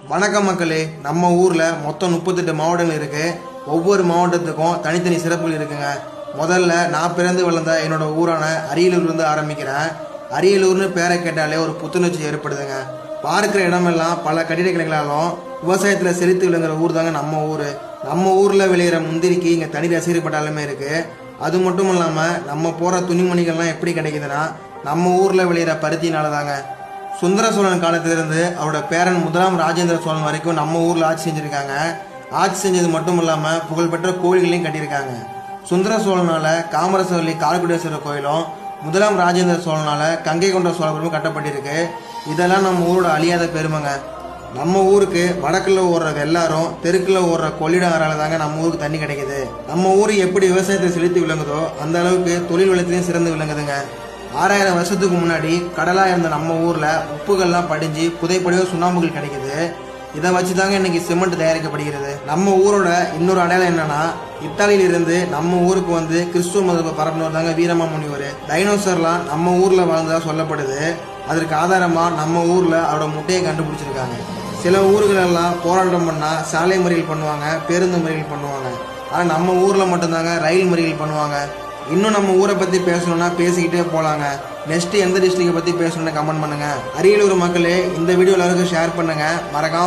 வணக்கம் மக்களே. நம்ம ஊரில் மொத்தம் 38 மாவட்டங்கள் இருக்குது. ஒவ்வொரு மாவட்டத்துக்கும் தனித்தனி சிறப்புகள் இருக்குங்க. முதல்ல நான் பிறந்து வளர்ந்த என்னோட ஊரான அரியலூர்லேருந்து ஆரம்பிக்கிறேன். அரியலூர்னு பேரை கேட்டாலே ஒரு புத்துணர்ச்சி ஏற்படுதுங்க. பார்க்குற இடமெல்லாம் பல கட்டிடக்கலைகளாலும் விவசாயத்தில் செழித்து விளங்குற ஊர் தாங்க நம்ம ஊர். நம்ம ஊரில் விளையிற முந்திரிக்கு இங்கே தனி ரசிகர் பட்டாலுமே இருக்குது. அது மட்டும் இல்லாமல் நம்ம போகிற துணிமணிகள்லாம் எப்படி கிடைக்குதுன்னா நம்ம ஊரில் விளையிற பருத்தினால தாங்க. சுந்தர சோழன் காலத்திலிருந்து அவரோட பேரன் முதலாம் ராஜேந்திர சோழன் வரைக்கும் நம்ம ஊரில் ஆட்சி செஞ்சுருக்காங்க. ஆட்சி செஞ்சது மட்டும் இல்லாமல் புகழ்பெற்ற கோயில்களையும் கட்டியிருக்காங்க. சுந்தர சோழனால் காமரசவல்லி காலகுடேஸ்வரர் கோயிலும், முதலாம் ராஜேந்திர சோழனால் கங்கை கொண்ட சோழபுரமும் கட்டப்பட்டிருக்கு. இதெல்லாம் நம்ம ஊரோட அழியாத பெருமைங்க. நம்ம ஊருக்கு வடக்கில் ஓடுற வெள்ளாரும் தெற்கில் ஓடுற கொள்ளிடாரால தாங்க நம்ம ஊருக்கு தண்ணி கிடைக்குது. நம்ம ஊர் எப்படி விவசாயத்தை செலுத்தி விளங்குதோ அந்த அளவுக்கு தொழில் வளத்திலையும் சிறந்து விளங்குதுங்க. 6000 வருஷத்துக்கு முன்னாடி கடலாக இருந்த நம்ம ஊரில் உப்புகள்லாம் படிஞ்சு புதைப்படிவ சுண்ணாம்புகள் கிடைக்குது. இதை வச்சு தாங்க இன்னைக்கு சிமெண்ட் தயாரிக்கப்படுகிறது. நம்ம ஊரோட இன்னொரு அடையாளம் என்னன்னா, இத்தாலியிலிருந்து நம்ம ஊருக்கு வந்து கிறிஸ்துவ மதத்தை பரப்பினவர் தாங்க வீரமாமுனிவர். டைனோசர்லாம் நம்ம ஊரில் வாழ்ந்ததா சொல்லப்படுது. அதற்கு ஆதாரமாக நம்ம ஊரில் அவரோட முட்டையை கண்டுபிடிச்சிருக்காங்க. சில ஊர்களெல்லாம் போராட்டம் பண்ணால் சாலை மறியல் பண்ணுவாங்க, பேருந்து மறியல் பண்ணுவாங்க. ஆனால் நம்ம ஊரில் மட்டும்தாங்க ரயில் மறியல் பண்ணுவாங்க. இன்னும் நம்ம ஊரை பற்றி பேசணும்னா பேசிக்கிட்டே போகலாங்க. நெக்ஸ்ட் எந்த டிஸ்ட்ரிக்டை பற்றி பேசணும்னு கமெண்ட் பண்ணுங்கள். அரியலூர் மக்களே, இந்த வீடியோ எல்லாருக்கும் ஷேர் பண்ணுங்கள். மறக்காம